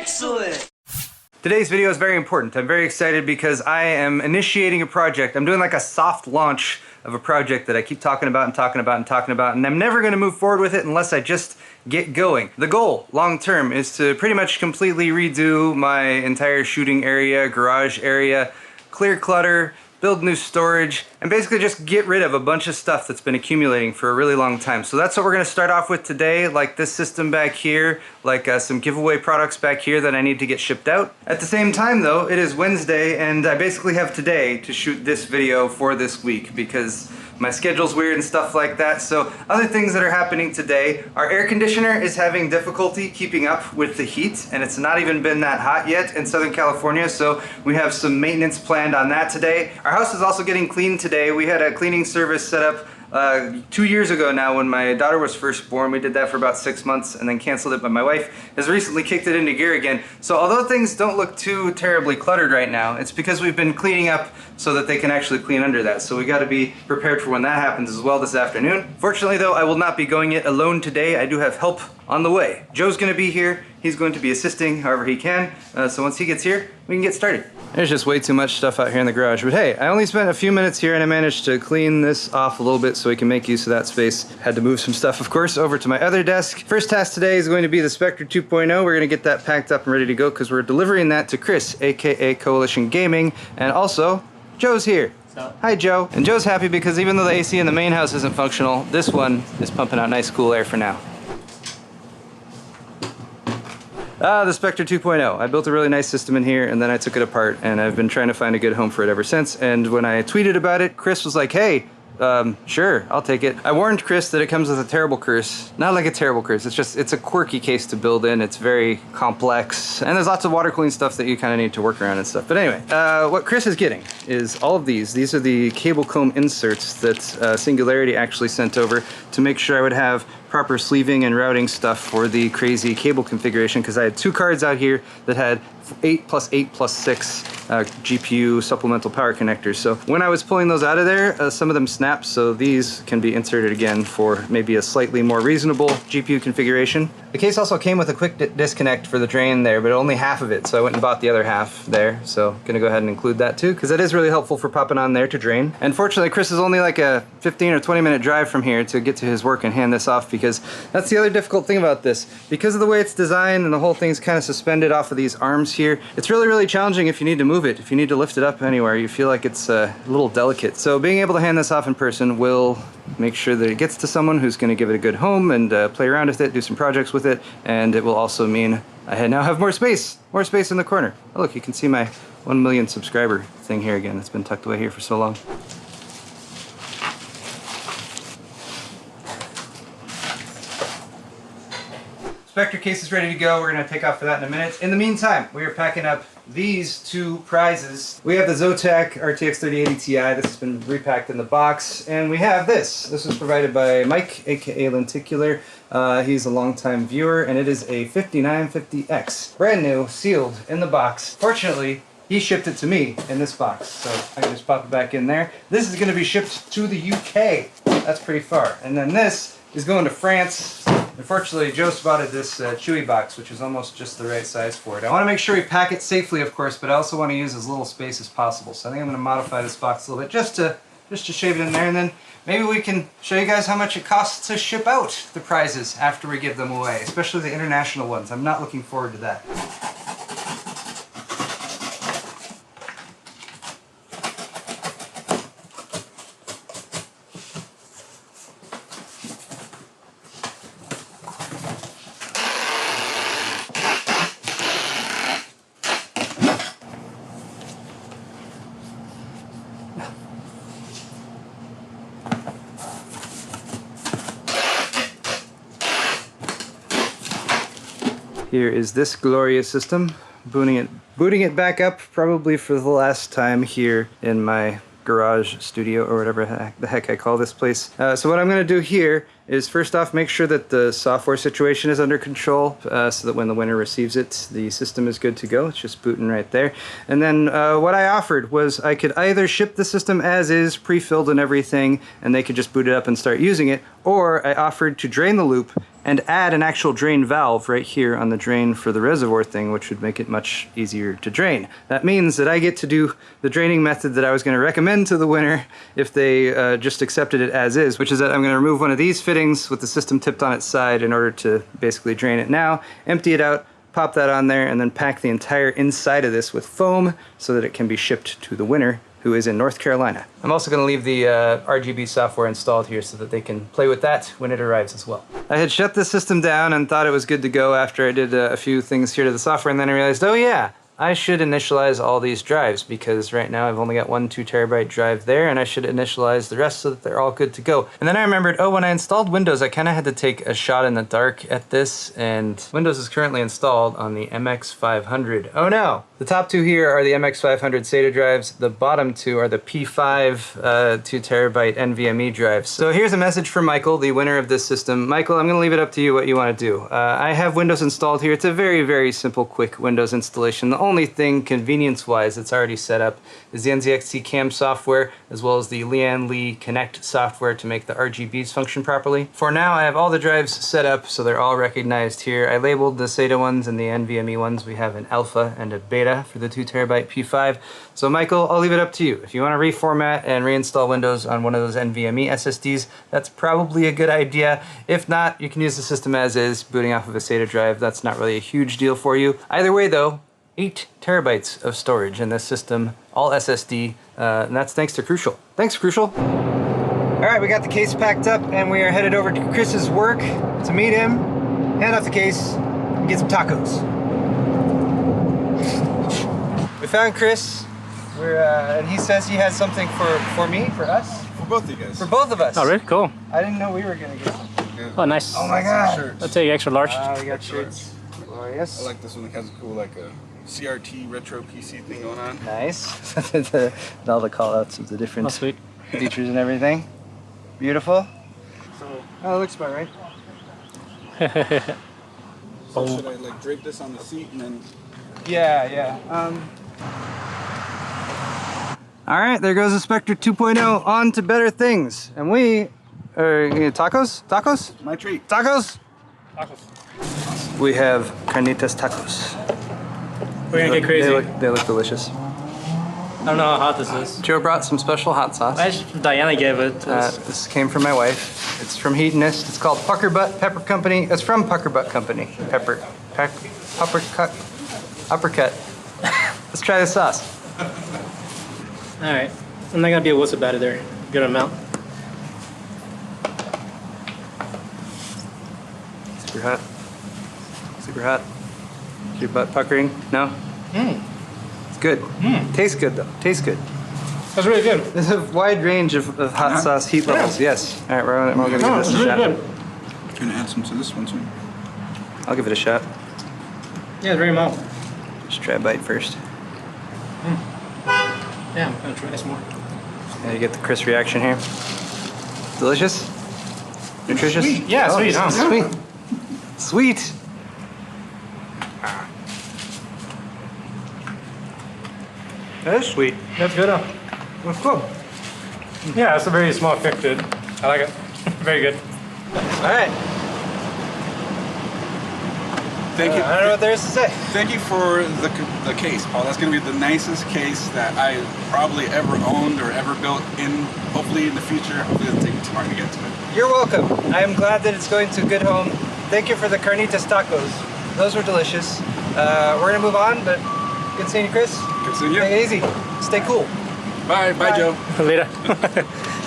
Excellent! Today's video is very important. I'm very excited because I am initiating a project. I'm doing like a soft launch of a project that I keep talking about and talking about and talking about, and I'm never going to move forward with it unless I just get going. The goal, long term, is to pretty much completely redo my entire shooting area, garage area, clear clutter, build new storage, and basically just get rid of a bunch of stuff that's been accumulating for a really long time. So that's what we're going to start off with today, like this system back here, like some giveaway products back here that I need to get shipped out. At the same time though, it is Wednesday and I basically have today to shoot this video for this week because my schedule's weird and stuff like that. So other things that are happening today, our air conditioner is having difficulty keeping up with the heat, and it's not even been that hot yet in Southern California, so we have some maintenance planned on that today. Our house is also getting cleaned today. We had a cleaning service set up 2 years ago now when my daughter was first born. We did that for about 6 months and then canceled it, but my wife has recently kicked it into gear again. So although things don't look too terribly cluttered right now, it's because we've been cleaning up so that they can actually clean under that. So we got to be prepared for when that happens as well this afternoon. Fortunately though, I will not be going it alone today. I do have help on the way. Joe's going to be here. He's going to be assisting however he can. So once he gets here, we can get started. There's just way too much stuff out here in the garage. But hey, I only spent a few minutes here and I managed to clean this off a little bit so we can make use of that space. Had to move some stuff, of course, over to my other desk. First task today is going to be the Spectre 2.0. We're going to get that packed up and ready to go because we're delivering that to Chris, aka Coalition Gaming. And also, Joe's here. Hi Joe. And Joe's happy because even though the AC in the main house isn't functional, this one is pumping out nice cool air for now. The Spectre 2.0. I built a really nice system in here and then I took it apart and I've been trying to find a good home for it ever since. And when I tweeted about it, Chris was like, hey, sure, I'll take it. I warned Chris that it comes with a terrible curse. Not like a terrible curse, it's a quirky case to build in. It's very complex and there's lots of water cooling stuff that you kind of need to work around and stuff. But anyway, what Chris is getting is all of these. These are the cable comb inserts that Singularity actually sent over to make sure I would have proper sleeving and routing stuff for the crazy cable configuration, because I had two cards out here that had 8+8+6 GPU supplemental power connectors. So when I was pulling those out of there, some of them snapped, so these can be inserted again for maybe a slightly more reasonable GPU configuration. The case also came with a quick disconnect for the drain there, but only half of it, so I went and bought the other half there. So gonna go ahead and include that too, because that is really helpful for popping on there to drain. And fortunately, Chris is only like a 15 or 20 minute drive from here to get to his work and hand this off, because that's the other difficult thing about this. Because of the way it's designed and the whole thing's kind of suspended off of these arms here, it's really challenging if you need to move it, if you need to lift it up anywhere. You feel like it's a little delicate. So being able to hand this off in person will make sure that it gets to someone who's going to give it a good home and play around with it, do some projects with it, and it will also mean I now have more space in the corner. Oh look, you can see my 1 million subscriber thing here again. It's been tucked away here for so long. Spectre case is ready to go. We're going to take off for that in a minute. In the meantime, we are packing up these two prizes. We have the Zotac RTX 3080 Ti. This has been repacked in the box. And we have this. This was provided by Mike, aka Lenticular. He's a longtime viewer, and it is a 5950X. Brand new, sealed, in the box. Fortunately, he shipped it to me in this box, so I can just pop it back in there. This is going to be shipped to the UK. That's pretty far. And then this is going to France. Unfortunately, Joe spotted this Chewy box, which is almost just the right size for it. I want to make sure we pack it safely, of course, but I also want to use as little space as possible. So I think I'm going to modify this box a little bit just to shave it in there, and then maybe we can show you guys how much it costs to ship out the prizes after we give them away, especially the international ones. I'm not looking forward to that. Here is this glorious system, booting it back up probably for the last time here in my garage studio or whatever the heck I call this place. So what I'm going to do here is first off, make sure that the software situation is under control so that when the winner receives it, the system is good to go. It's just booting right there. And then what I offered was I could either ship the system as is, pre-filled and everything, and they could just boot it up and start using it, or I offered to drain the loop and add an actual drain valve right here on the drain for the reservoir thing, which would make it much easier to drain. That means that I get to do the draining method that I was going to recommend to the winner if they just accepted it as is, which is that I'm going to remove one of these fittings with the system tipped on its side in order to basically drain it now, empty it out, pop that on there, and then pack the entire inside of this with foam so that it can be shipped to the winner, who is in North Carolina. I'm also going to leave the RGB software installed here so that they can play with that when it arrives as well. I had shut the system down and thought it was good to go after I did a few things here to the software, and then I realized, oh yeah, I should initialize all these drives because right now I've only got one 2 terabyte drive there, and I should initialize the rest so that they're all good to go. And then I remembered, oh, when I installed Windows, I kind of had to take a shot in the dark at this, and Windows is currently installed on the MX500. Oh no! The top 2 here are the MX500 SATA drives. The bottom 2 are the P5 2 terabyte NVMe drives. So here's a message from Michael, the winner of this system. Michael, I'm going to leave it up to you what you want to do. I have Windows installed here. It's a very, very simple, quick Windows installation. The only thing, convenience-wise, that's already set up is the NZXT CAM software, as well as the Lian Li Connect software to make the RGBs function properly. For now, I have all the drives set up, so they're all recognized here. I labeled the SATA ones and the NVMe ones. We have an alpha and a beta for the 2 terabyte P5. So Michael, I'll leave it up to you. If you want to reformat and reinstall Windows on one of those NVMe SSDs, that's probably a good idea. If not, you can use the system as is, booting off of a SATA drive. That's not really a huge deal for you. Either way though, 8 terabytes of storage in this system, all SSD, and that's thanks to Crucial. Thanks, Crucial. All right, we got the case packed up and we are headed over to Chris's work to meet him, hand off the case, and get some tacos. We found Chris, and he says he has something for me, for us. For both of you guys. For both of us. Oh, really? Cool. I didn't know we were gonna get some. Yeah. Oh, nice. Oh my god. I'll take extra large. We got shirts. Glorious. I like this one. It has a cool, like a CRT retro PC thing going on. Nice. All the call outs of the different Oh, sweet. features and everything. Beautiful. So, Oh, it looks about right. so should I like drape this on the seat and then? Yeah. All right, there goes the Spectre 2.0 on to better things. And we are tacos? Tacos? My treat. Tacos? Tacos. We have carnitas tacos. We're gonna get crazy. They look delicious. I don't know how hot this is. Joe brought some special hot sauce. Diana gave it. This came from my wife. It's from Heatonist. It's called Pucker Butt Pepper Company. It's from Pucker Butt Company. Uppercut. Let's try this sauce. All right. I'm not gonna be a wuss about it there. Good amount. Super hot. Super hot. Is your butt puckering? No? It's good. Tastes good though. Tastes good. That's really good. There's a wide range of hot sauce heat levels. Yes. All right, we're gonna give this a shot. Good. I'm gonna add some to this one too. I'll give it a shot. Yeah, it's very mild. Just try a bite first. Yeah, I'm gonna try this more. Yeah, you get the Chris reaction here. Delicious? Nutritious? Sweet. Yeah, sweet. Oh, sweet. Sweet. That is sweet. That's good. That's cool. Yeah, it's a very small thick, dude. I like it. Very good. All right. Thank you. I don't know what there is to say. Thank you for the case, Paul. That's gonna be the nicest case that I probably ever owned or ever built. Hopefully in the future. Hopefully it'll take me too long to get to it. You're welcome. I am glad that it's going to a good home. Thank you for the carnitas tacos. Those were delicious. We're gonna move on, but good seeing you, Chris. Good seeing you. Take it easy. Stay cool. Bye, Joe. Later.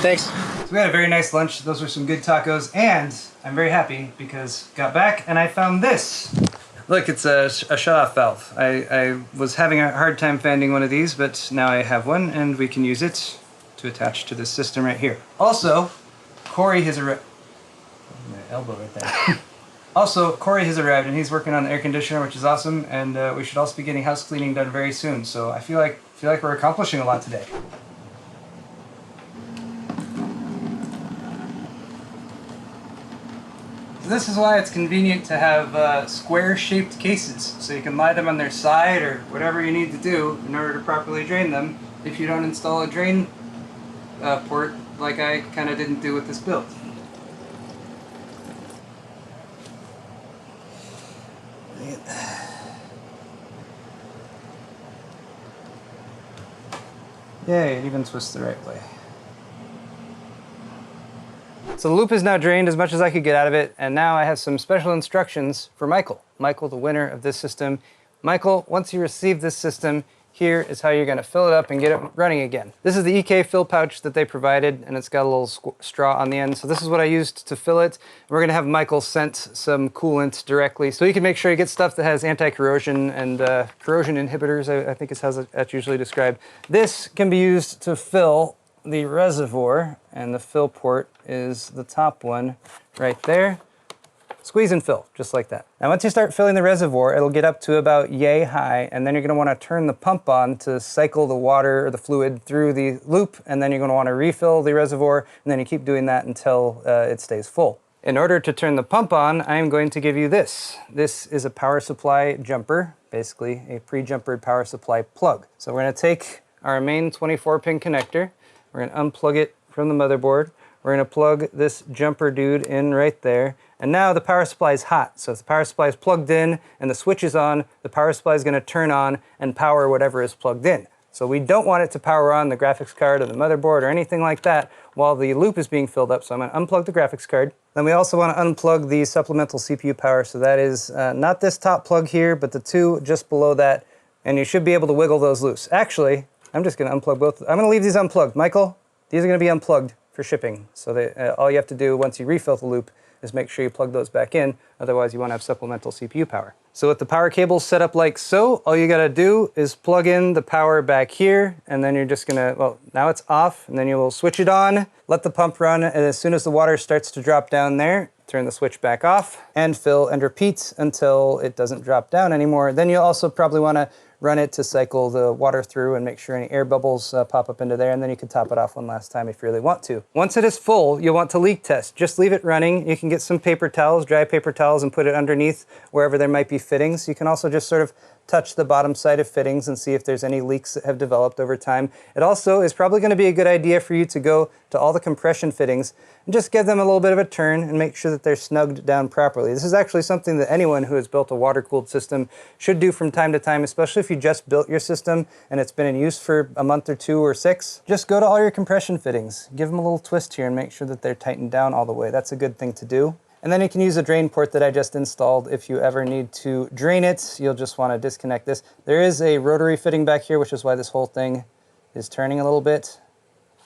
Thanks. So we had a very nice lunch. Those were some good tacos, and I'm very happy because got back and I found this. Look, it's a shut-off valve. I was having a hard time finding one of these, but now I have one, and we can use it to attach to this system right here. Also, Corey has arrived. My elbow right there. Also, Corey has arrived, and he's working on the air conditioner, which is awesome, and we should also be getting house cleaning done very soon. So I feel like we're accomplishing a lot today. So this is why it's convenient to have square-shaped cases, so you can lie them on their side or whatever you need to do in order to properly drain them if you don't install a drain port like I kind of didn't do with this build. Yay, it even twists the right way. So the loop is now drained as much as I could get out of it, and now I have some special instructions for Michael. Michael, the winner of this system. Michael, once you receive this system, here is how you're going to fill it up and get it running again. This is the EK fill pouch that they provided, and it's got a little straw on the end. So this is what I used to fill it. We're going to have Michael scent some coolant directly, so he can make sure he gets stuff that has anti-corrosion and corrosion inhibitors, I think is how that's usually described. This can be used to fill the reservoir, and the fill port is the top one right there. Squeeze and fill, just like that. Now once you start filling the reservoir, it'll get up to about yay high, and then you're going to want to turn the pump on to cycle the water or the fluid through the loop, and then you're going to want to refill the reservoir, and then you keep doing that until it stays full. In order to turn the pump on, I'm going to give you this. This is a power supply jumper, basically a pre-jumpered power supply plug. So we're going to take our main 24-pin connector, we're going to unplug it from the motherboard, we're going to plug this jumper dude in right there, and now the power supply is hot. So if the power supply is plugged in and the switch is on, the power supply is going to turn on and power whatever is plugged in. So we don't want it to power on the graphics card or the motherboard or anything like that while the loop is being filled up. So I'm going to unplug the graphics card. Then we also want to unplug the supplemental CPU power. So that is not this top plug here, but the two just below that. And you should be able to wiggle those loose. Actually, I'm just going to unplug both. I'm going to leave these unplugged. Michael, these are going to be unplugged for shipping. So all you have to do once you refill the loop is make sure you plug those back in, otherwise you won't have supplemental CPU power. So with the power cable set up like so, all you gotta do is plug in the power back here, and then you're just gonna, well, now it's off, and then you will switch it on, let the pump run, and as soon as the water starts to drop down there, turn the switch back off, and fill and repeat until it doesn't drop down anymore. Then you'll also probably wanna run it to cycle the water through and make sure any air bubbles pop up into there, and then you can top it off one last time if you really want to. Once it is full, you'll want to leak test. Just leave it running. You can get some paper towels, dry paper towels, and put it underneath wherever there might be fittings. You can also just sort of touch the bottom side of fittings and see if there's any leaks that have developed over time. It also is probably going to be a good idea for you to go to all the compression fittings and just give them a little bit of a turn and make sure that they're snugged down properly. This is actually something that anyone who has built a water-cooled system should do from time to time, especially if you just built your system and it's been in use for a month or 2 or 6. Just go to all your compression fittings, give them a little twist here and make sure that they're tightened down all the way. That's a good thing to do. And then you can use a drain port that I just installed. If you ever need to drain it, you'll just want to disconnect this. There is a rotary fitting back here, which is why this whole thing is turning a little bit.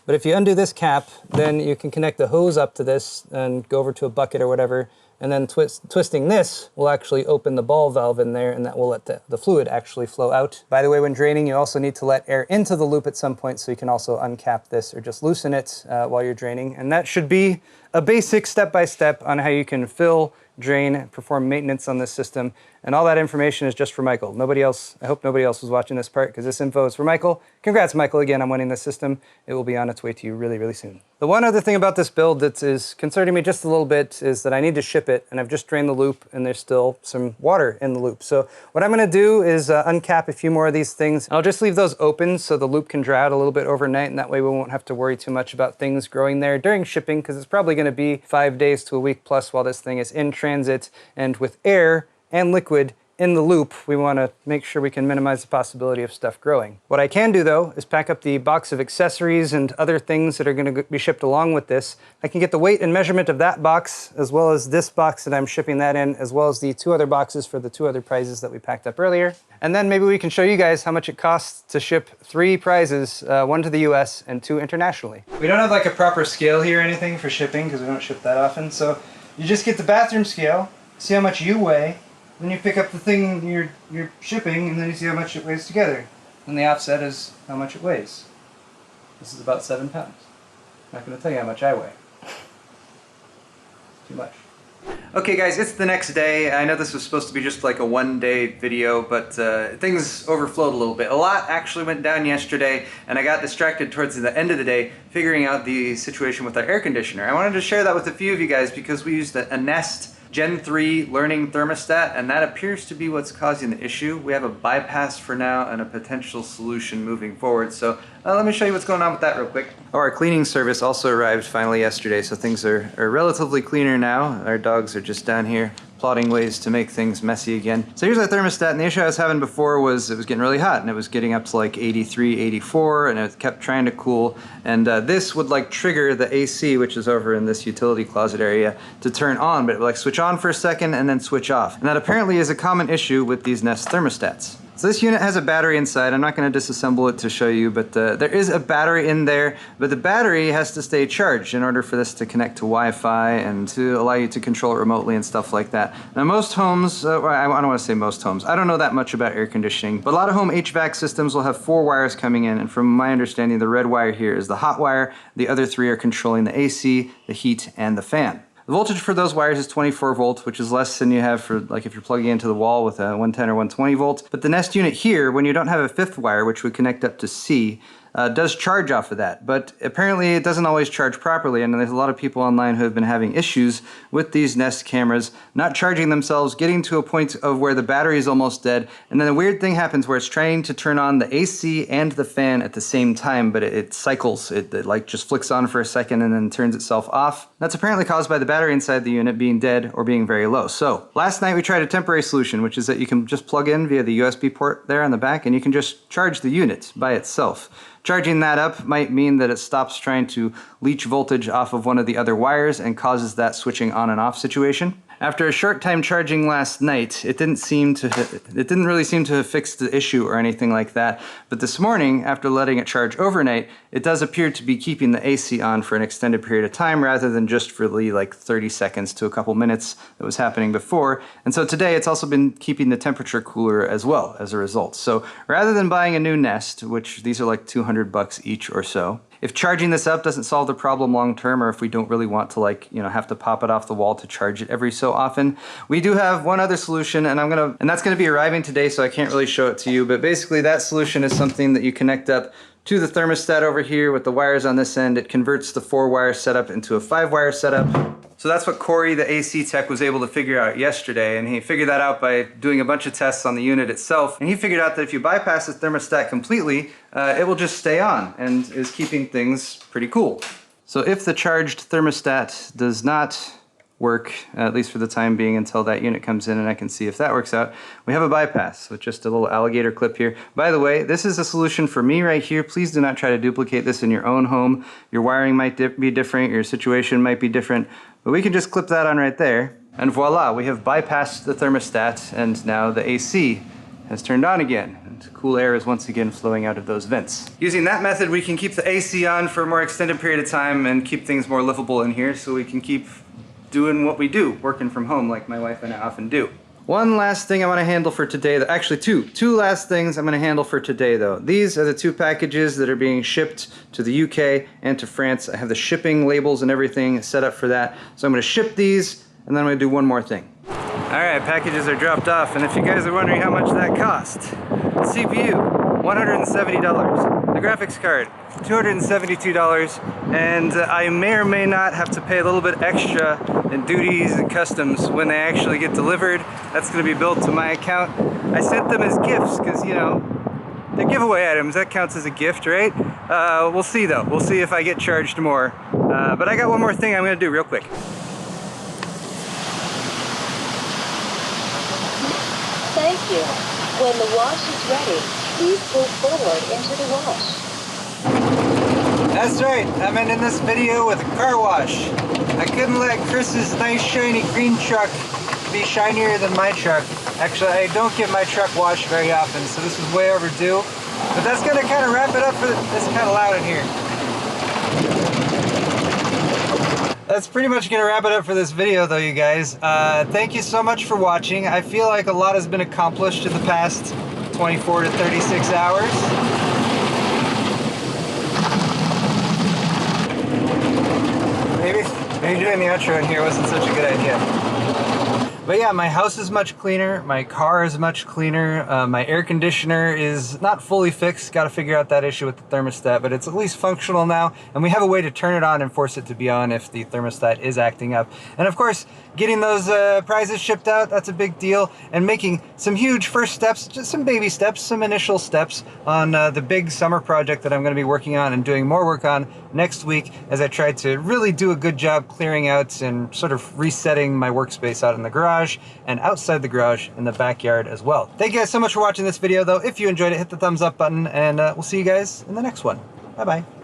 But if you undo this cap, then you can connect the hose up to this and go over to a bucket or whatever, and then twisting this will actually open the ball valve in there, and that will let the fluid actually flow out. By the way, when draining, you also need to let air into the loop at some point, so you can also uncap this or just loosen it while you're draining. And that should be a basic step-by-step on how you can fill, drain, perform maintenance on this system. And all that information is just for Michael. Nobody else, I hope nobody else was watching this part, because this info is for Michael. Congrats, Michael, again on winning this system. It will be on its way to you really, really soon. The one other thing about this build that is concerning me just a little bit is that I need to ship it, and I've just drained the loop, and there's still some water in the loop. So what I'm gonna do is uncap a few more of these things. I'll just leave those open so the loop can dry out a little bit overnight, and that way we won't have to worry too much about things growing there during shipping, because it's probably gonna be 5 days to a week plus while this thing is in transit, and with air and liquid in the loop, we want to make sure we can minimize the possibility of stuff growing. What I can do though is pack up the box of accessories and other things that are going to be shipped along with this. I can get the weight and measurement of that box, as well as this box that I'm shipping that in, as well as the 2 other boxes for the 2 other prizes that we packed up earlier. And then maybe we can show you guys how much it costs to ship 3 prizes, 1 to the US and 2 internationally. We don't have like a proper scale here or anything for shipping, because we don't ship that often. So you just get the bathroom scale, see how much you weigh, then you pick up the thing you're shipping, and then you see how much it weighs together. And the offset is how much it weighs. This is about 7 pounds. I'm not going to tell you how much I weigh. Too much. Okay guys, it's the next day. I know this was supposed to be just like a 1-day video, but things overflowed a little bit. A lot actually went down yesterday, and I got distracted towards the end of the day figuring out the situation with our air conditioner. I wanted to share that with a few of you guys because we used a Nest Gen 3 learning thermostat, and that appears to be what's causing the issue. We have a bypass for now and a potential solution moving forward. So let me show you what's going on with that real quick. Oh, our cleaning service also arrived finally yesterday, so things are relatively cleaner now. Our dogs are just down here plotting ways to make things messy again. So here's our thermostat, and the issue I was having before was it was getting really hot, and it was getting up to like 83, 84, and it kept trying to cool, and this would like trigger the AC, which is over in this utility closet area, to turn on, but it would like switch on for a second and then switch off. And that apparently is a common issue with these Nest thermostats. So this unit has a battery inside. I'm not going to disassemble it to show you, but there is a battery in there, but the battery has to stay charged in order for this to connect to Wi-Fi and to allow you to control it remotely and stuff like that. Now most homes, I don't want to say most homes, I don't know that much about air conditioning, but a lot of home HVAC systems will have 4 wires coming in, and from my understanding the red wire here is the hot wire, the other 3 are controlling the AC, the heat, and the fan. The voltage for those wires is 24 volts, which is less than you have for like if you're plugging into the wall with a 110 or 120 volts. But the Nest unit here, when you don't have a 5th wire, which would connect up to C, does charge off of that, but apparently it doesn't always charge properly, and there's a lot of people online who have been having issues with these Nest cameras not charging themselves, getting to a point of where the battery is almost dead, and then a weird thing happens where it's trying to turn on the AC and the fan at the same time, but it cycles, it like just flicks on for a second and then turns itself off. That's apparently caused by the battery inside the unit being dead or being very low. So last night we tried a temporary solution, which is that you can just plug in via the USB port there on the back, and you can just charge the unit by itself. Charging that up might mean that it stops trying to leach voltage off of one of the other wires and causes that switching on and off situation. After a short time charging last night, it didn't really seem to have fixed the issue or anything like that. But this morning, after letting it charge overnight, it does appear to be keeping the AC on for an extended period of time rather than just for the like 30 seconds to a couple minutes that was happening before. And so today it's also been keeping the temperature cooler as well as a result. So rather than buying a new Nest, which these are like $200 each or so, if charging this up doesn't solve the problem long term, or if we don't really want to have to pop it off the wall to charge it every so often, we do have one other solution, and that's gonna be arriving today, so I can't really show it to you, but basically that solution is something that you connect up to the thermostat over here with the wires on this end. It converts the 4-wire setup into a 5-wire setup. So that's what Corey, the AC tech, was able to figure out yesterday, and he figured that out by doing a bunch of tests on the unit itself, and he figured out that if you bypass the thermostat completely, it will just stay on and is keeping things pretty cool. So if the charged thermostat does not work, at least for the time being until that unit comes in and I can see if that works out, we have a bypass with just a little alligator clip here. By the way, this is a solution for me right here. Please do not try to duplicate this in your own home. Your wiring might be different, your situation might be different, but we can just clip that on right there, and voila, we have bypassed the thermostat, and now the AC has turned on again, and cool air is once again flowing out of those vents. Using that method, we can keep the AC on for a more extended period of time and keep things more livable in here, so we can keep doing what we do, working from home like my wife and I often do. One last thing I want to handle for today, actually two last things I'm going to handle for today though. These are the 2 packages that are being shipped to the UK and to France. I have the shipping labels and everything set up for that. So I'm going to ship these, and then I'm going to do one more thing. Alright, packages are dropped off, and if you guys are wondering how much that cost, the CPU, $170. The graphics card, $272, and I may or may not have to pay a little bit extra in duties and customs when they actually get delivered. That's going to be billed to my account. I sent them as gifts because, you know, they're giveaway items. That counts as a gift, right? We'll see though. We'll see if I get charged more. But I got one more thing I'm going to do real quick. Thank you. When the wash is ready, please pull forward into the wash. That's right, I'm in this video with a car wash. I couldn't let Chris's nice shiny green truck be shinier than my truck. Actually, I don't get my truck washed very often, so this is way overdue. But that's gonna kind of wrap it up for it's kind of loud in here. That's pretty much gonna wrap it up for this video though, you guys. Thank you so much for watching. I feel like a lot has been accomplished in the past 24 to 36 hours. Maybe doing the outro in here wasn't such a good idea. But But yeah, my house is much cleaner, my car is much cleaner, my air conditioner is not fully fixed, got to figure out that issue with the thermostat, but it's at least functional now, and we have a way to turn it on and force it to be on if the thermostat is acting up. And of course, getting those prizes shipped out, that's a big deal, and making some huge first steps, just some baby steps, some initial steps on the big summer project that I'm going to be working on and doing more work on next week as I try to really do a good job clearing out and sort of resetting my workspace out in the garage and outside the garage in the backyard as well. Thank you guys so much for watching this video though. If you enjoyed it, hit the thumbs up button, and we'll see you guys in the next one. Bye bye.